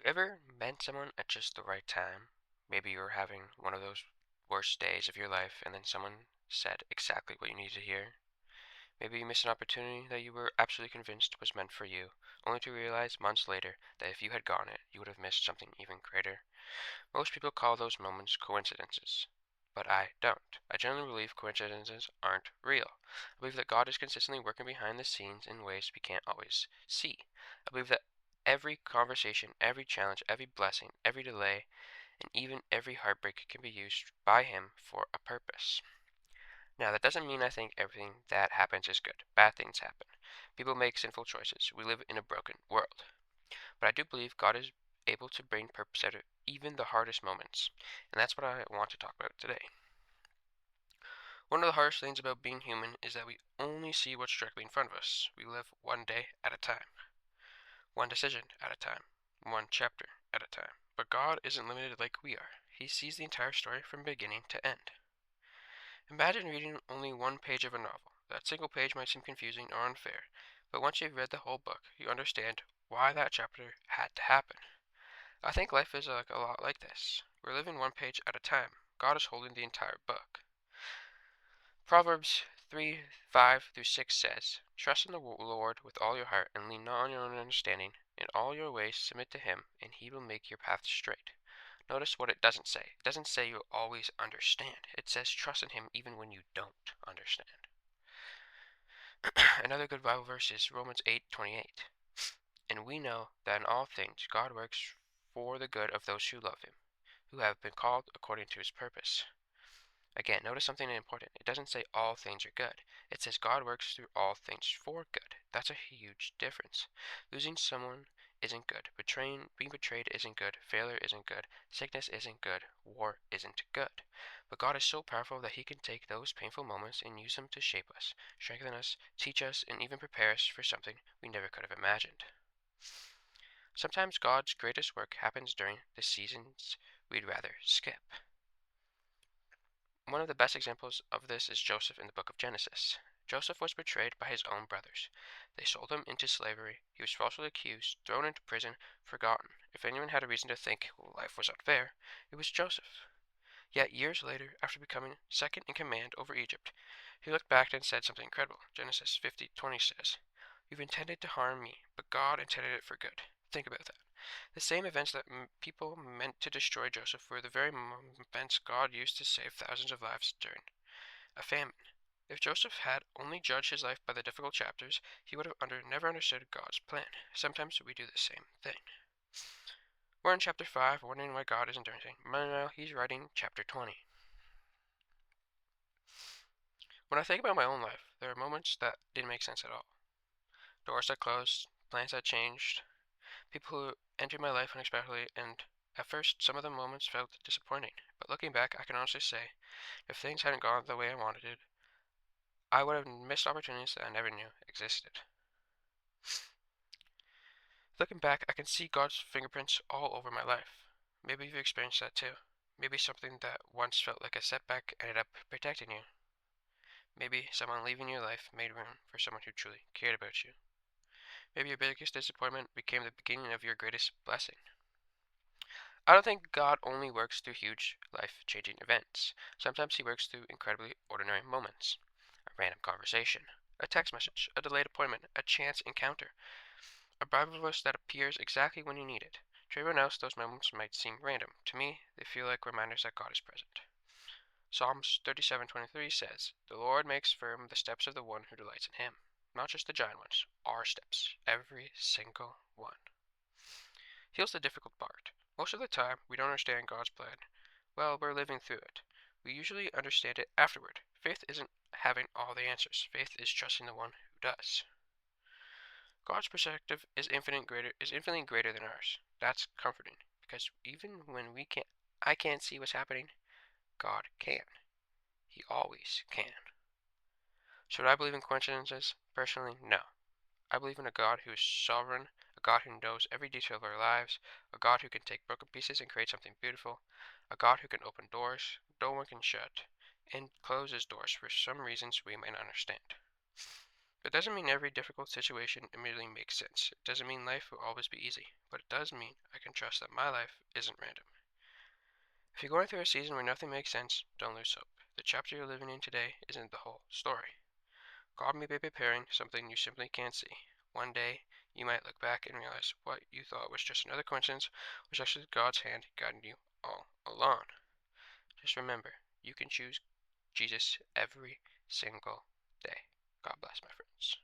Ever met someone at just the right time? Maybe you were having one of those worst days of your life, and then someone said exactly what you needed to hear. Maybe you missed an opportunity that you were absolutely convinced was meant for you, only to realize months later that if you had gotten it, you would have missed something even greater. Most people call those moments coincidences, but I don't. I generally believe coincidences aren't real. I believe that God is consistently working behind the scenes in ways we can't always see. I believe that every conversation, every challenge, every blessing, every delay, and even every heartbreak can be used by Him for a purpose. Now, that doesn't mean I think everything that happens is good. Bad things happen. People make sinful choices. We live in a broken world. But I do believe God is able to bring purpose out of even the hardest moments. And that's what I want to talk about today. One of the hardest things about being human is that we only see what's directly in front of us. We live one day at a time, one decision at a time, one chapter at a time. But God isn't limited like we are. He sees the entire story from beginning to end. Imagine reading only one page of a novel. That single page might seem confusing or unfair, but once you've read the whole book, you understand why that chapter had to happen. I think life is a lot like this. We're living one page at a time. God is holding the entire book. Proverbs 3 5 through 6 says, "Trust in the Lord with all your heart and lean not on your own understanding. In all your ways submit to Him, and He will make your path straight." Notice what it doesn't say. It doesn't say you'll always understand. It says trust in Him even when you don't understand. Another good Bible verse is Romans 8:28. "And we know that in all things God works for the good of those who love Him, who have been called according to His purpose." Again, notice something important. It doesn't say all things are good. It says God works through all things for good. That's a huge difference. Losing someone isn't good. Being betrayed isn't good. Failure isn't good. Sickness isn't good. War isn't good. But God is so powerful that He can take those painful moments and use them to shape us, strengthen us, teach us, and even prepare us for something we never could have imagined. Sometimes God's greatest work happens during the seasons we'd rather skip. One of the best examples of this is Joseph in the book of Genesis. Joseph was betrayed by his own brothers. They sold him into slavery. He was falsely accused, thrown into prison, forgotten. If anyone had a reason to think life was unfair, it was Joseph. Yet years later, after becoming second in command over Egypt, he looked back and said something incredible. Genesis 50:20 says, "You've intended to harm me, but God intended it for good." Think about that. The same events that people meant to destroy Joseph were the very events God used to save thousands of lives during a famine. If Joseph had only judged his life by the difficult chapters, he would have never understood God's plan. Sometimes we do the same thing. We're in chapter 5, wondering why God isn't doing anything. Meanwhile, he's writing chapter 20. When I think about my own life, there are moments that didn't make sense at all. Doors that closed, plans that changed, people who entered my life unexpectedly, and at first some of the moments felt disappointing. But looking back, I can honestly say, if things hadn't gone the way I wanted it, I would have missed opportunities that I never knew existed. Looking back, I can see God's fingerprints all over my life. Maybe you've experienced that too. Maybe something that once felt like a setback ended up protecting you. Maybe someone leaving your life made room for someone who truly cared about you. Maybe your biggest disappointment became the beginning of your greatest blessing. I don't think God only works through huge, life-changing events. Sometimes He works through incredibly ordinary moments. A random conversation, a text message, a delayed appointment, a chance encounter, a Bible verse that appears exactly when you need it. To everyone else, those moments might seem random. To me, they feel like reminders that God is present. Psalms 37:23 says, "The Lord makes firm the steps of the one who delights in Him." Not just the giant ones, our steps, every single one. Here's the difficult part. Most of the time, we don't understand God's plan. Well, we're living through it. We usually understand it afterward. Faith isn't having all the answers. Faith is trusting the one who does. God's perspective is infinitely greater than ours. That's comforting because even when I can't see what's happening, God can. He always can. Should I believe in coincidences? Personally, no. I believe in a God who is sovereign, a God who knows every detail of our lives, a God who can take broken pieces and create something beautiful, a God who can open doors no one can shut, and close His doors for some reasons we may not understand. It doesn't mean every difficult situation immediately makes sense. It doesn't mean life will always be easy, but it does mean I can trust that my life isn't random. If you're going through a season where nothing makes sense, don't lose hope. The chapter you're living in today isn't the whole story. God may be preparing something you simply can't see. One day, you might look back and realize what you thought was just another coincidence was actually God's hand guiding you all along. Just remember, you can choose Jesus every single day. God bless, my friends.